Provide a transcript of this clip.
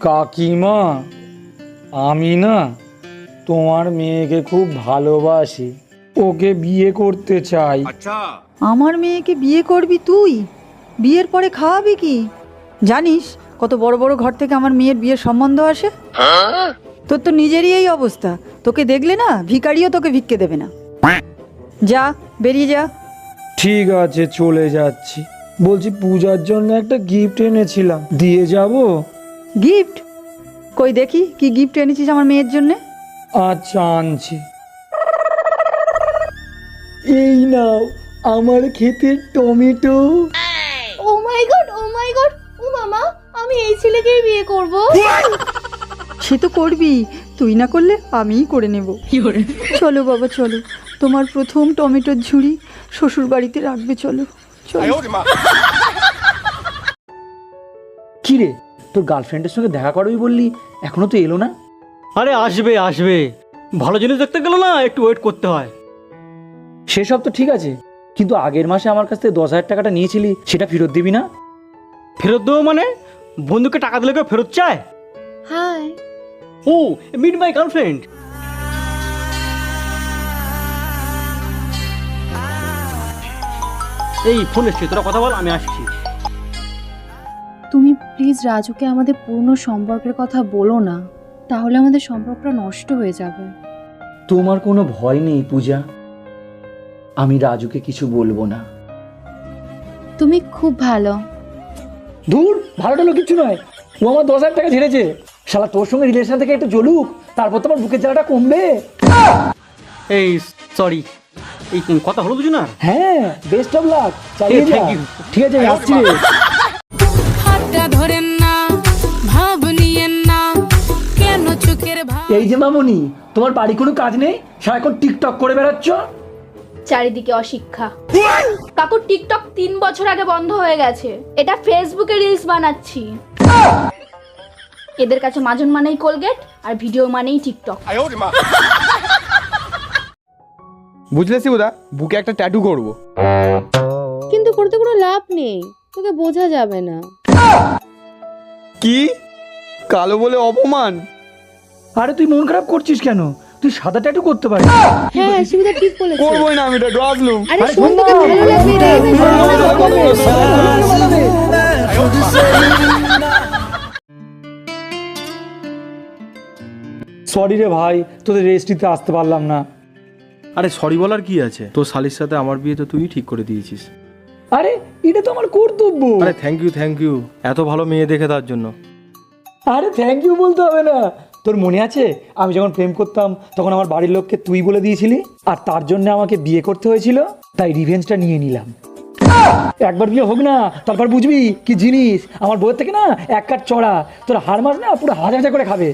কাকিমা, আমি না তোমার মেয়েকে খুব ভালোবাসি, ওকে বিয়ে করতে চাই। আমার মেয়েকে বিয়ে করবি তুই? বিয়ের পরে খাওয়াবি কি? জানিস কত বড় বড় ঘর থেকে আমার মেয়ের বিয়ের সম্বন্ধ আসে? তোর তো নিজেরই এই অবস্থা, তোকে দেখলে না ভিখারিও তোকে ভিক্ষে দেবে না। যা, বেরিয়ে যা। ঠিক আছে, চলে যাচ্ছি। বলছি, পূজার জন্য একটা গিফট এনেছিলাম, দিয়ে যাব? গিফট? কই দেখি কি গিফট এনেছিস আমার মেয়ের জন্যে। আচ্ছা, আনছি। এই নাও আমার ক্ষেতের টমেটো। ও মাই গড, ও মাই গড, ও মামা, আমি এই ছেলেকেই বিয়ে করব। সে তো করবি, তুই না করলে আমিই করে নেব। চলো বাবা চলো, তোমার প্রথম টমেটোর ঝুড়ি শ্বশুর বাড়িতে রাখবে। চলো চলো। কি রে, তোর গার্লফ্রেন্ডের সঙ্গে দেখা করবি বললি, এখনো তো এলো না? আরে আসবে আসবে, ভালো জিনিস দেখতে গেলে না একটু ওয়েট করতে হয়। সেসব তো ঠিক আছে, কিন্তু আগের মাসে আমার কাছ থেকে 10,000 টাকাটা নিয়েছিলি, সেটা ফেরত দিবি না? ফেরত দেবো মানে? বন্ধুকে টাকা দিলে কেউ ফেরত চায়? Hi. Oh, meet my girlfriend. এই ফোন এসছে, তোরা কথা বল, আমি আসছি। তুমি প্লিজ রাজুকে আমাদের পুরনো সম্পর্কের কথা বলো না, তাহলে আমাদের সম্পর্কটা নষ্ট হয়ে যাবে। তোমার কোনো ভয় নেই পূজা, আমি রাজুকে কিছু বলবো না। তুমি খুব ভালো। দূর, ভালো টালো কিচ্ছু নয়, ও আমার 10,000 টাকা ঝেড়েছে। শালা তোর সঙ্গে রিলেশন থেকে একটু জ্বলুক, তারপর তোমার বুকের জ্বালাটা কমবে। এই সরি, এই কথা হলো বুঝো না? হ্যাঁ, বেস্ট অফ লাক, চালিয়ে যা। Thank you. ঠিক আছে, আমি আসছি রে। হাতটা ধরেন না, ভাব নিয়েন না, কেন চোখের ভাব। এই যে মামুনি, তোমার বাড়ি কোনো কাজ নেই, সারাক্ষণ টিকটক করে বেড়াচ্ছ। চারিদিকে অশিক্ষা। কাকুর টিকটক 3 বছর আগে বন্ধ হয়ে গেছে, এটা ফেসবুকে রিলস বানাচ্ছি। এদের কাছে মাজন মানেই কোলগেট আর ভিডিও মানেই টিকটক। বুঝলে শিবুদা, বুকে একটা ট্যাটু করব। কিন্তু করতে কোনো লাভ নেই, তোকে বোঝা যাবে না। কি কালো বলে অপমান? আরে তুই মন খারাপ করছিস কেন? তুই সাদা ট্যাটু করতে পারিস। হ্যাঁ, শিবুদা ঠিক বলেছে। করবোই না আমি ট্যাটু, আসলুম। আরে শোন, তোকে ভালো লাগবে রে। সরি রে ভাই, তোদের রেস্ট্রিতে আসতে পারলাম না। আরে সরি বলার কি আছে, তোর শালির সাথে আমার বিয়ে তো তুই ঠিক করে দিয়েছিস। আরে এটা তো আমার কর্তব্য। আরে থ্যাংক ইউ, এত ভালো মেয়ে দেখে তার জন্য। আরে থ্যাংক ইউ বলতে হবে না। তোর মনে আছে আমি যখন প্রেম করতাম তখন আমার বাড়ির লোককে তুই বলে দিয়েছিলি, আর তার জন্য আমাকে বিয়ে করতে হয়েছিল, তাই রিভেঞ্জটা নিয়ে নিলাম। একবার বিয়ে হোক না, তারপর বুঝবি কি জিনিস। আমার বউয়ের থেকে না এক কাঠ চড়া, তোর হাড় মাস না পুরো হাজার হাজার করে খাবে।